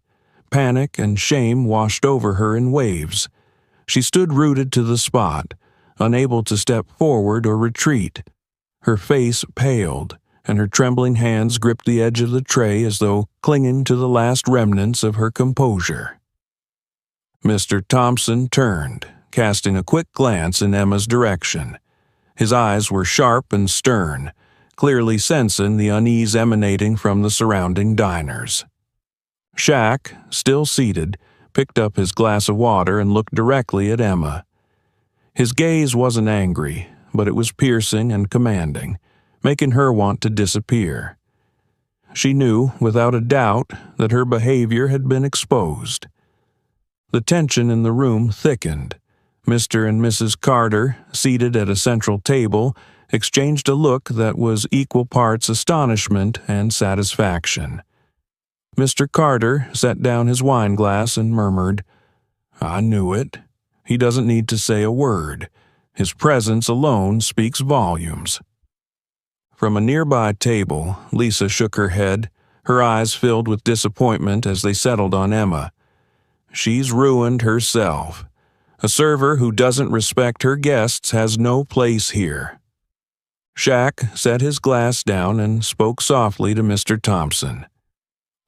Panic and shame washed over her in waves. She stood rooted to the spot, unable to step forward or retreat. Her face paled, and her trembling hands gripped the edge of the tray as though clinging to the last remnants of her composure. Mr. Thompson turned, casting a quick glance in Emma's direction. His eyes were sharp and stern, clearly sensing the unease emanating from the surrounding diners. Shaq, still seated, picked up his glass of water and looked directly at Emma. His gaze wasn't angry, but it was piercing and commanding, making her want to disappear. She knew, without a doubt, that her behavior had been exposed. The tension in the room thickened. Mr. and Mrs. Carter, seated at a central table, exchanged a look that was equal parts astonishment and satisfaction. Mr. Carter set down his wine glass and murmured, "I knew it. He doesn't need to say a word. His presence alone speaks volumes." From a nearby table, Lisa shook her head, her eyes filled with disappointment as they settled on Emma. "She's ruined herself. A server who doesn't respect her guests has no place here." Shaq set his glass down and spoke softly to Mr. Thompson.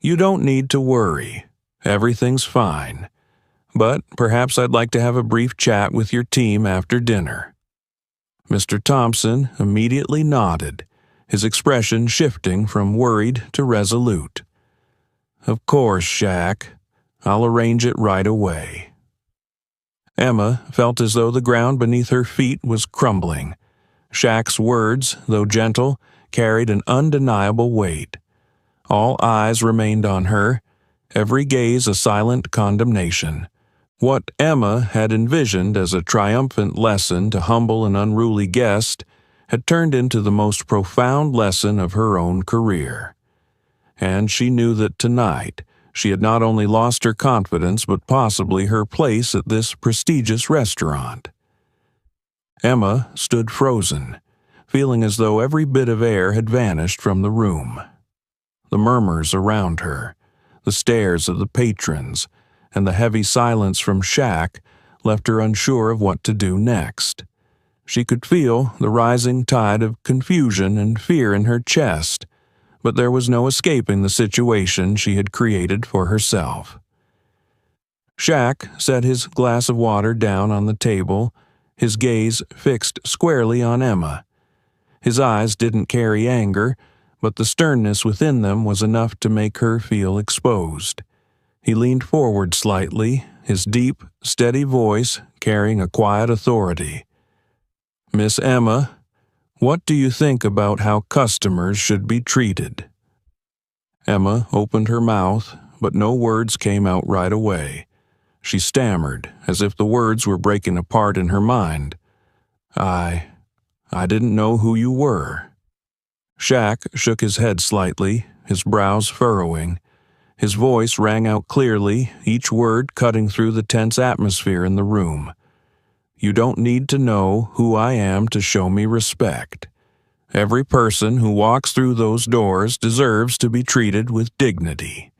"You don't need to worry. Everything's fine. But perhaps I'd like to have a brief chat with your team after dinner." Mr. Thompson immediately nodded, his expression shifting from worried to resolute. "Of course, Shaq. I'll arrange it right away." Emma felt as though the ground beneath her feet was crumbling. Shaq's words, though gentle, carried an undeniable weight. All eyes remained on her, every gaze a silent condemnation. What Emma had envisioned as a triumphant lesson to humble and unruly guest had turned into the most profound lesson of her own career. And she knew that tonight she had not only lost her confidence but possibly her place at this prestigious restaurant. Emma stood frozen, feeling as though every bit of air had vanished from the room. The murmurs around her, the stares of the patrons, and the heavy silence from Shaq left her unsure of what to do next. She could feel the rising tide of confusion and fear in her chest, but there was no escaping the situation she had created for herself. Shaq set his glass of water down on the table, his gaze fixed squarely on Emma. His eyes didn't carry anger, but the sternness within them was enough to make her feel exposed. He leaned forward slightly, his deep, steady voice carrying a quiet authority. "Miss Emma, what do you think about how customers should be treated?" Emma opened her mouth, but no words came out right away. She stammered, as if the words were breaking apart in her mind. I didn't know who you were." Shaq shook his head slightly, his brows furrowing. His voice rang out clearly, each word cutting through the tense atmosphere in the room. "You don't need to know who I am to show me respect. Every person who walks through those doors deserves to be treated with dignity."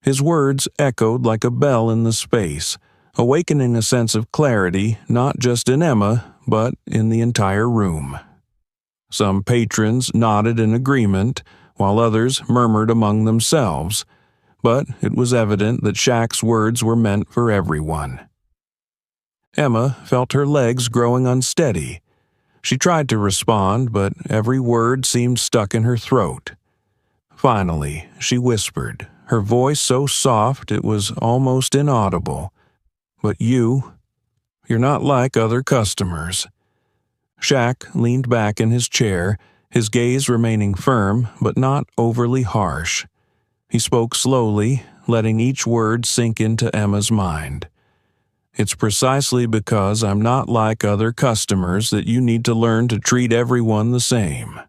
His words echoed like a bell in the space, awakening a sense of clarity not just in Emma, but in the entire room. Some patrons nodded in agreement, while others murmured among themselves, but it was evident that Shaq's words were meant for everyone. Emma felt her legs growing unsteady. She tried to respond, but every word seemed stuck in her throat. Finally, she whispered, her voice so soft it was almost inaudible. "But you're not like other customers." Shaq leaned back in his chair, his gaze remaining firm but not overly harsh. He spoke slowly, letting each word sink into Emma's mind. "It's precisely because I'm not like other customers that you need to learn to treat everyone the same.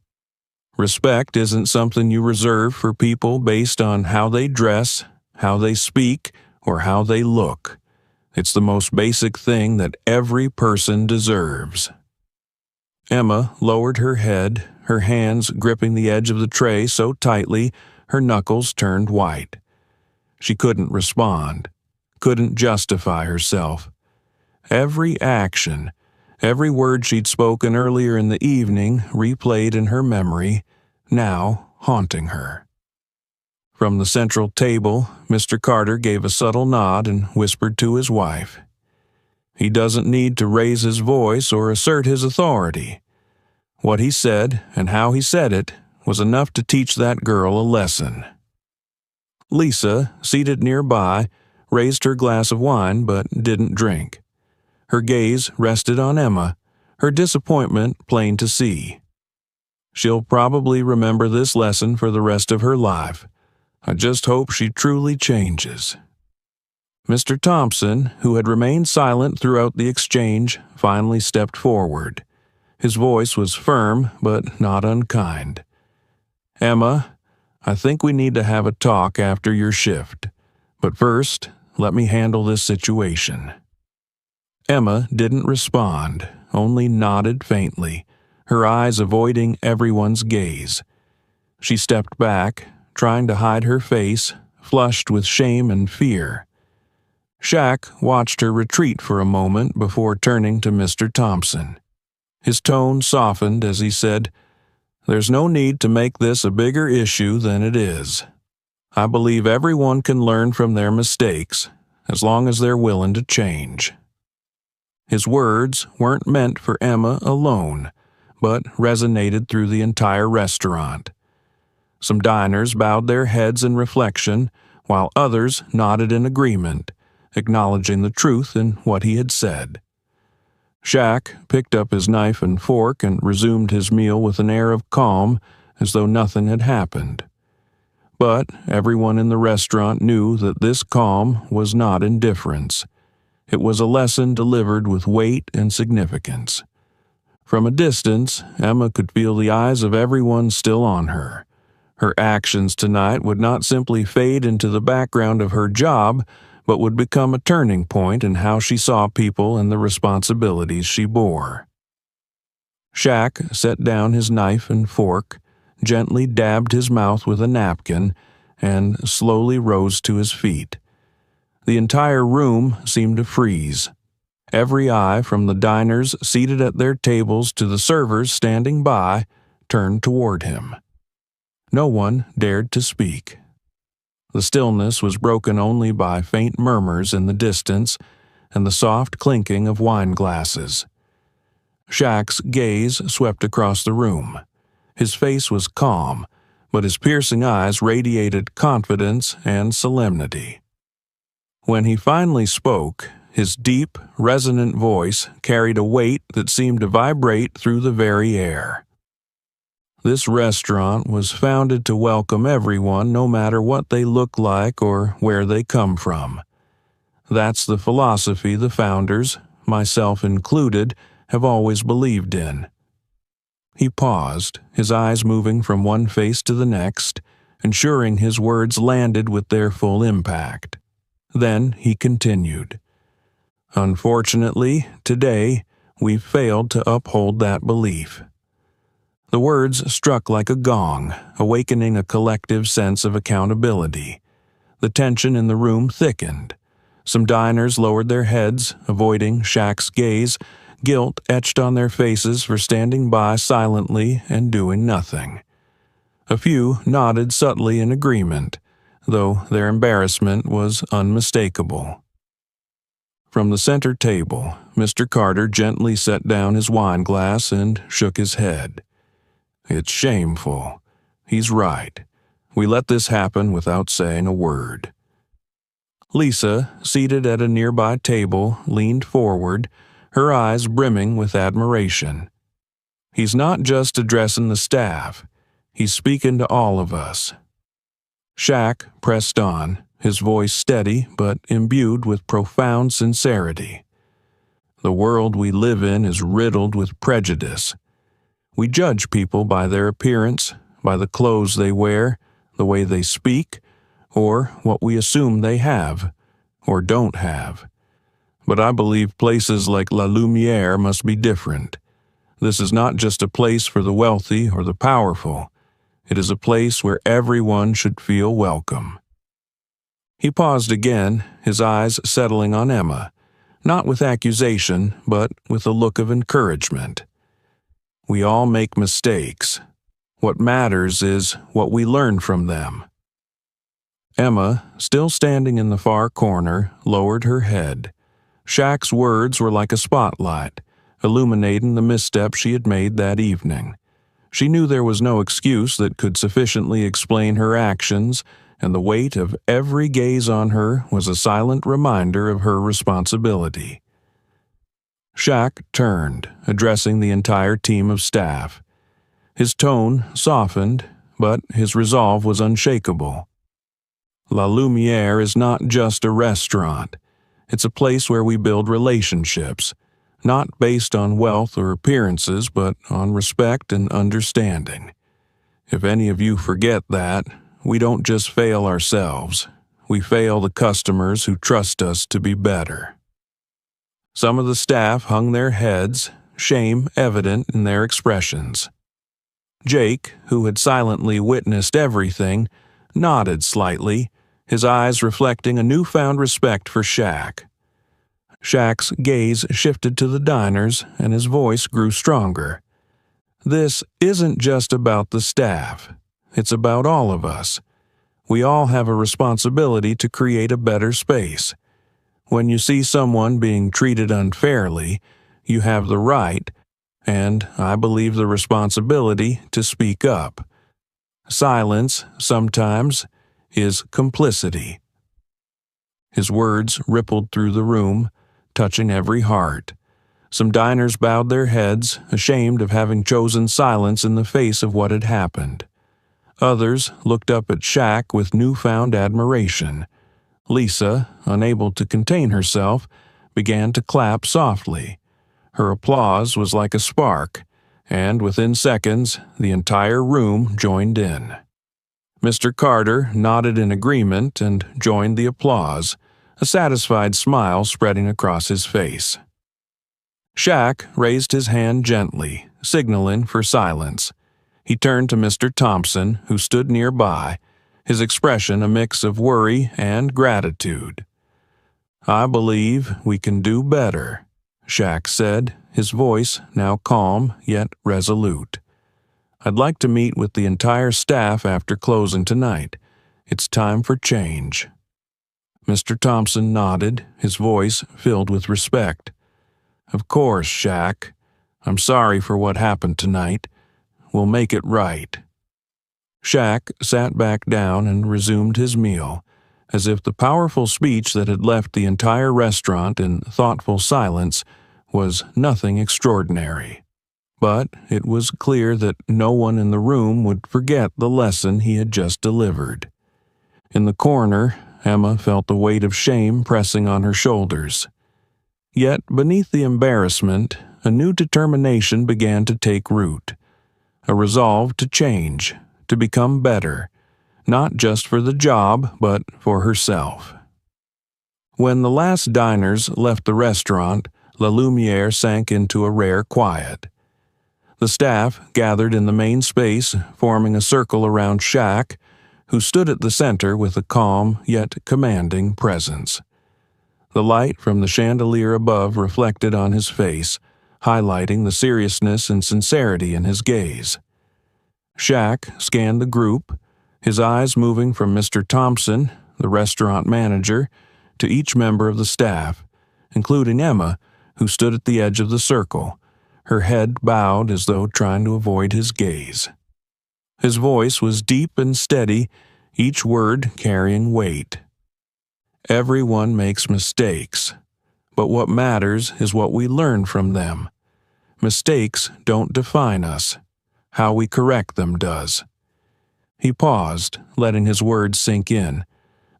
Respect isn't something you reserve for people based on how they dress, how they speak, or how they look. It's the most basic thing that every person deserves." Emma lowered her head, her hands gripping the edge of the tray so tightly her knuckles turned white. She couldn't respond, couldn't justify herself. Every action, every word she'd spoken earlier in the evening replayed in her memory, now haunting her. From the central table, Mr. Carter gave a subtle nod and whispered to his wife. "He doesn't need to raise his voice or assert his authority. What he said and how he said it was enough to teach that girl a lesson." Lisa, seated nearby, raised her glass of wine but didn't drink. Her gaze rested on Emma, her disappointment plain to see. "She'll probably remember this lesson for the rest of her life. I just hope she truly changes." Mr. Thompson, who had remained silent throughout the exchange, finally stepped forward. His voice was firm, but not unkind. "Emma, I think we need to have a talk after your shift. But first, let me handle this situation." Emma didn't respond, only nodded faintly, her eyes avoiding everyone's gaze. She stepped back, trying to hide her face, flushed with shame and fear. Shaq watched her retreat for a moment before turning to Mr. Thompson. His tone softened as he said, "There's no need to make this a bigger issue than it is. I believe everyone can learn from their mistakes, as long as they're willing to change." His words weren't meant for Emma alone, but resonated through the entire restaurant. Some diners bowed their heads in reflection, while others nodded in agreement, acknowledging the truth in what he had said. Shaq picked up his knife and fork and resumed his meal with an air of calm, as though nothing had happened. But everyone in the restaurant knew that this calm was not indifference. It was a lesson delivered with weight and significance. From a distance, Emma could feel the eyes of everyone still on her. Her actions tonight would not simply fade into the background of her job, but would become a turning point in how she saw people and the responsibilities she bore. Shaq set down his knife and fork, gently dabbed his mouth with a napkin, and slowly rose to his feet. The entire room seemed to freeze. Every eye, from the diners seated at their tables to the servers standing by, turned toward him. No one dared to speak. The stillness was broken only by faint murmurs in the distance and the soft clinking of wine glasses. Shaq's gaze swept across the room. His face was calm, but his piercing eyes radiated confidence and solemnity. When he finally spoke, his deep, resonant voice carried a weight that seemed to vibrate through the very air. This restaurant was founded to welcome everyone, no matter what they look like or where they come from. That's the philosophy the founders, myself included, have always believed in. He paused, his eyes moving from one face to the next, ensuring his words landed with their full impact. Then he continued. "Unfortunately, today, we've failed to uphold that belief." The words struck like a gong, awakening a collective sense of accountability. The tension in the room thickened. Some diners lowered their heads, avoiding Shaq's gaze, guilt etched on their faces for standing by silently and doing nothing. A few nodded subtly in agreement, though their embarrassment was unmistakable. From the center table, Mr. Carter gently set down his wine glass and shook his head. "It's shameful. He's right. We let this happen without saying a word." Lisa, seated at a nearby table, leaned forward, her eyes brimming with admiration. "He's not just addressing the staff. He's speaking to all of us." Shaq pressed on, his voice steady but imbued with profound sincerity. "The world we live in is riddled with prejudice. We judge people by their appearance, by the clothes they wear, the way they speak, or what we assume they have, or don't have. But I believe places like La Lumiere must be different. This is not just a place for the wealthy or the powerful. It is a place where everyone should feel welcome." He paused again, his eyes settling on Emma, not with accusation, but with a look of encouragement. "We all make mistakes. What matters is what we learn from them." Emma, still standing in the far corner, lowered her head. Shaq's words were like a spotlight, illuminating the misstep she had made that evening. She knew there was no excuse that could sufficiently explain her actions, and the weight of every gaze on her was a silent reminder of her responsibility. Shaq turned, addressing the entire team of staff. His tone softened, but his resolve was unshakable. La Lumiere is not just a restaurant. It's a place where we build relationships, not based on wealth or appearances, but on respect and understanding. If any of you forget that, we don't just fail ourselves, we fail the customers who trust us to be better. Some of the staff hung their heads, shame evident in their expressions. Jake, who had silently witnessed everything, nodded slightly, his eyes reflecting a newfound respect for Shaq. Shaq's gaze shifted to the diners, and his voice grew stronger. This isn't just about the staff. It's about all of us. We all have a responsibility to create a better space. When you see someone being treated unfairly, you have the right, and I believe the responsibility, to speak up. Silence, sometimes, is complicity. His words rippled through the room, touching every heart. Some diners bowed their heads, ashamed of having chosen silence in the face of what had happened. Others looked up at Shaq with newfound admiration. Lisa, unable to contain herself, began to clap softly. Her applause was like a spark, and within seconds, the entire room joined in. Mr. Carter nodded in agreement and joined the applause, a satisfied smile spreading across his face. Shaq raised his hand gently, signaling for silence. He turned to Mr. Thompson, who stood nearby, his expression a mix of worry and gratitude. "I believe we can do better," Shaq said, his voice now calm yet resolute. "I'd like to meet with the entire staff after closing tonight. It's time for change." Mr. Thompson nodded, his voice filled with respect. "Of course, Shaq. I'm sorry for what happened tonight. We'll make it right." Shaq sat back down and resumed his meal, as if the powerful speech that had left the entire restaurant in thoughtful silence was nothing extraordinary. But it was clear that no one in the room would forget the lesson he had just delivered. In the corner, Emma felt the weight of shame pressing on her shoulders. Yet beneath the embarrassment, a new determination began to take root. A resolve to change, to become better, not just for the job, but for herself. When the last diners left the restaurant, La Lumiere sank into a rare quiet. The staff gathered in the main space, forming a circle around Shaq, who stood at the center with a calm yet commanding presence. The light from the chandelier above reflected on his face, highlighting the seriousness and sincerity in his gaze. Shaq scanned the group, his eyes moving from Mr. Thompson, the restaurant manager, to each member of the staff, including Emma, who stood at the edge of the circle, her head bowed as though trying to avoid his gaze. His voice was deep and steady, each word carrying weight. "Everyone makes mistakes, but what matters is what we learn from them. Mistakes don't define us. How we correct them does." He paused, letting his words sink in.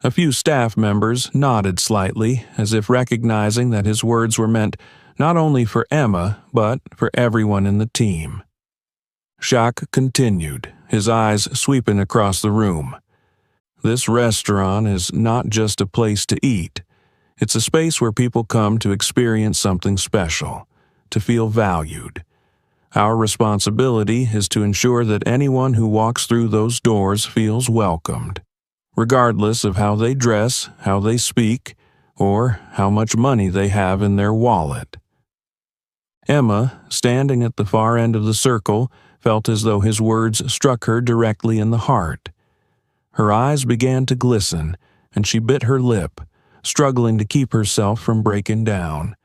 A few staff members nodded slightly, as if recognizing that his words were meant not only for Emma, but for everyone in the team. Shaq continued, his eyes sweeping across the room. "This restaurant is not just a place to eat. It's a space where people come to experience something special, to feel valued. Our responsibility is to ensure that anyone who walks through those doors feels welcomed, regardless of how they dress, how they speak, or how much money they have in their wallet." Emma, standing at the far end of the circle, felt as though his words struck her directly in the heart. Her eyes began to glisten, and she bit her lip, struggling to keep herself from breaking down.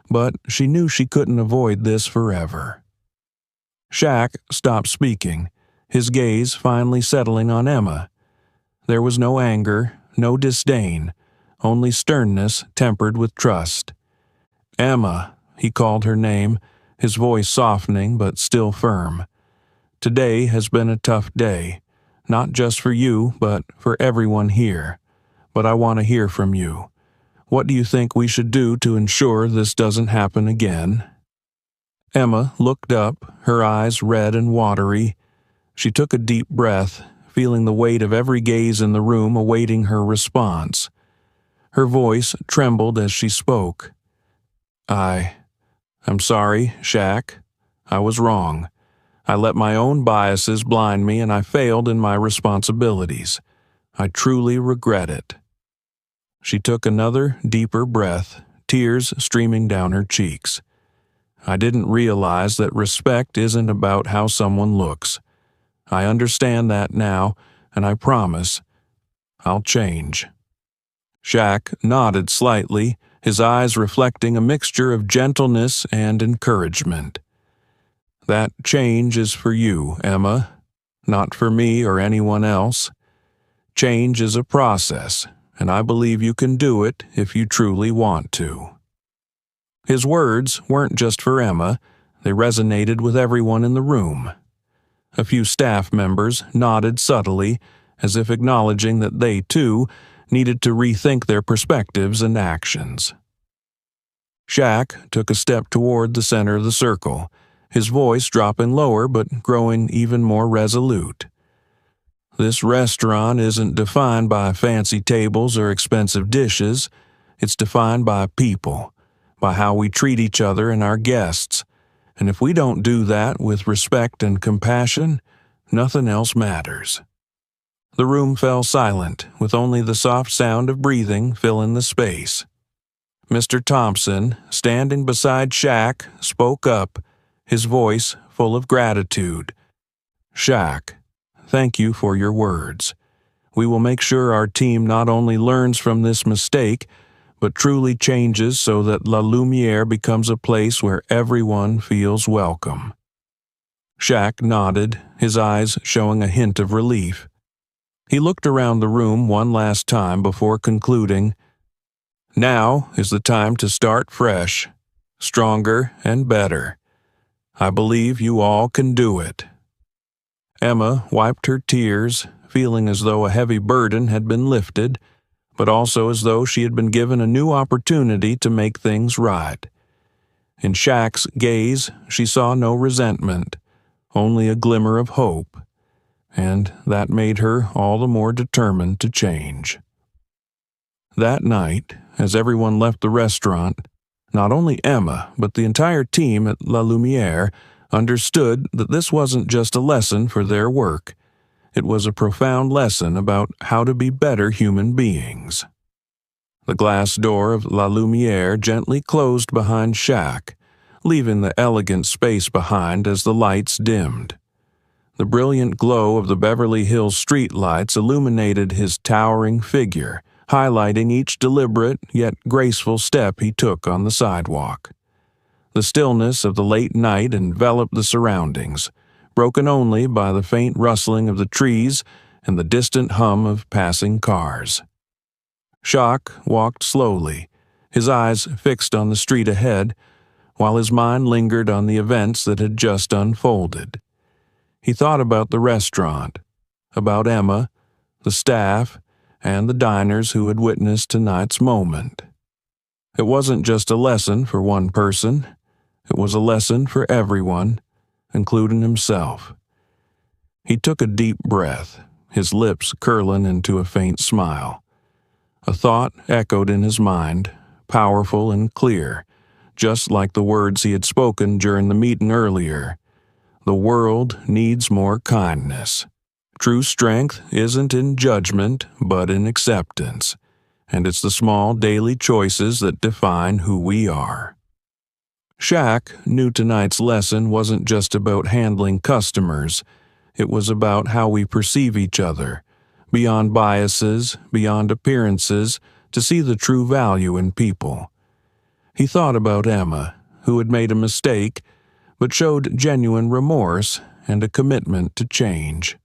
But she knew she couldn't avoid this forever. Shaq stopped speaking, his gaze finally settling on Emma. There was no anger, no disdain, only sternness tempered with trust. "Emma," he called her name, his voice softening but still firm. "Today has been a tough day, not just for you, but for everyone here. But I want to hear from you. What do you think we should do to ensure this doesn't happen again?" Emma looked up, her eyes red and watery. She took a deep breath, feeling the weight of every gaze in the room awaiting her response. Her voice trembled as she spoke. I'm sorry, Shaq. I was wrong. I let my own biases blind me and I failed in my responsibilities. I truly regret it." She took another deeper breath, tears streaming down her cheeks. "I didn't realize that respect isn't about how someone looks. I understand that now, and I promise I'll change." Shaq nodded slightly, his eyes reflecting a mixture of gentleness and encouragement. "That change is for you, Emma, not for me or anyone else. Change is a process, and I believe you can do it if you truly want to." His words weren't just for Emma, they resonated with everyone in the room. A few staff members nodded subtly, as if acknowledging that they, too, needed to rethink their perspectives and actions. Shaq took a step toward the center of the circle, his voice dropping lower but growing even more resolute. "This restaurant isn't defined by fancy tables or expensive dishes. It's defined by people, by how we treat each other and our guests. And if we don't do that with respect and compassion, nothing else matters." The room fell silent, with only the soft sound of breathing filling the space. Mr. Thompson, standing beside Shaq, spoke up, his voice full of gratitude. "Shaq, thank you for your words. We will make sure our team not only learns from this mistake, but truly changes so that La Lumiere becomes a place where everyone feels welcome." Shaq nodded, his eyes showing a hint of relief. He looked around the room one last time before concluding, "Now is the time to start fresh, stronger and better. I believe you all can do it." Emma wiped her tears, feeling as though a heavy burden had been lifted, but also as though she had been given a new opportunity to make things right. In Shaq's gaze, she saw no resentment, only a glimmer of hope, and that made her all the more determined to change. That night, as everyone left the restaurant, not only Emma, but the entire team at La Lumiere understood that this wasn't just a lesson for their work. It was a profound lesson about how to be better human beings. The glass door of La Lumiere gently closed behind Shaq, leaving the elegant space behind as the lights dimmed. The brilliant glow of the Beverly Hills streetlights illuminated his towering figure, highlighting each deliberate yet graceful step he took on the sidewalk. The stillness of the late night enveloped the surroundings, broken only by the faint rustling of the trees and the distant hum of passing cars. Shaq walked slowly, his eyes fixed on the street ahead, while his mind lingered on the events that had just unfolded. He thought about the restaurant, about Emma, the staff, and the diners who had witnessed tonight's moment. It wasn't just a lesson for one person, it was a lesson for everyone, including himself. He took a deep breath, his lips curling into a faint smile. A thought echoed in his mind, powerful and clear, just like the words he had spoken during the meeting earlier. The world needs more kindness. True strength isn't in judgment, but in acceptance, and it's the small daily choices that define who we are. Shaq knew tonight's lesson wasn't just about handling customers. It was about how we perceive each other, beyond biases, beyond appearances, to see the true value in people. He thought about Emma, who had made a mistake, but showed genuine remorse and a commitment to change.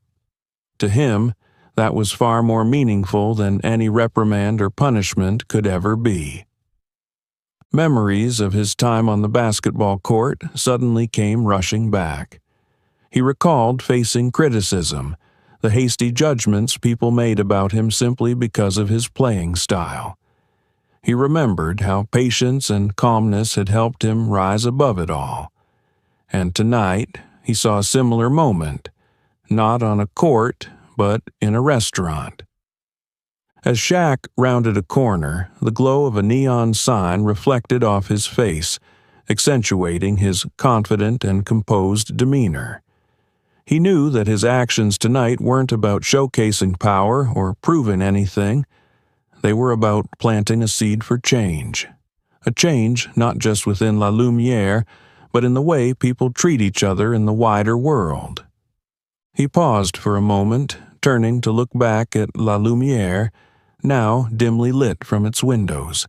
To him, that was far more meaningful than any reprimand or punishment could ever be. Memories of his time on the basketball court suddenly came rushing back. He recalled facing criticism, the hasty judgments people made about him simply because of his playing style. He remembered how patience and calmness had helped him rise above it all. And tonight, he saw a similar moment, not on a court, but in a restaurant. As Shaq rounded a corner, the glow of a neon sign reflected off his face, accentuating his confident and composed demeanor. He knew that his actions tonight weren't about showcasing power or proving anything. They were about planting a seed for change. A change not just within La Lumiere, but in the way people treat each other in the wider world. He paused for a moment, turning to look back at La Lumiere, now dimly lit from its windows.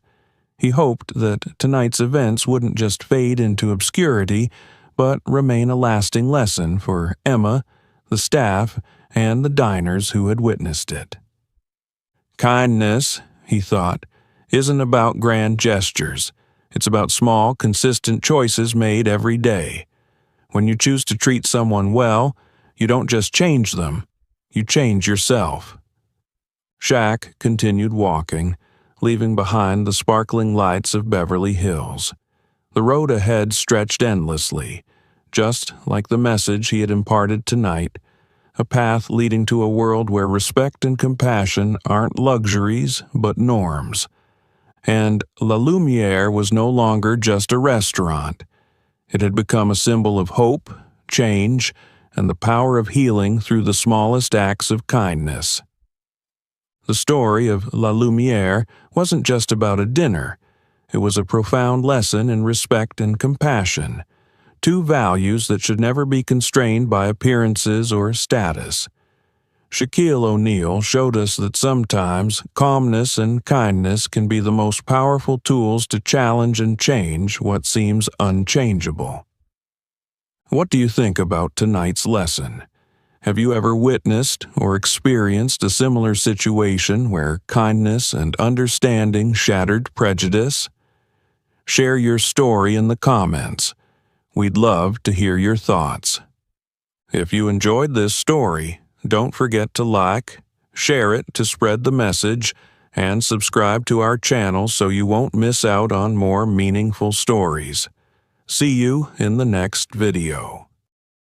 He hoped that tonight's events wouldn't just fade into obscurity, but remain a lasting lesson for Emma, the staff, and the diners who had witnessed it. Kindness, he thought, isn't about grand gestures. It's about small, consistent choices made every day. When you choose to treat someone well, you don't just change them, you change yourself. Shaq continued walking, leaving behind the sparkling lights of Beverly Hills. The road ahead stretched endlessly, just like the message he had imparted tonight, a path leading to a world where respect and compassion aren't luxuries but norms. And La Lumiere was no longer just a restaurant. It had become a symbol of hope, change, and the power of healing through the smallest acts of kindness. The story of La Lumiere wasn't just about a dinner. It was a profound lesson in respect and compassion, two values that should never be constrained by appearances or status. Shaquille O'Neal showed us that sometimes calmness and kindness can be the most powerful tools to challenge and change what seems unchangeable. What do you think about tonight's lesson? Have you ever witnessed or experienced a similar situation where kindness and understanding shattered prejudice? Share your story in the comments. We'd love to hear your thoughts. If you enjoyed this story, don't forget to like, share it to spread the message, and subscribe to our channel so you won't miss out on more meaningful stories. See you in the next video.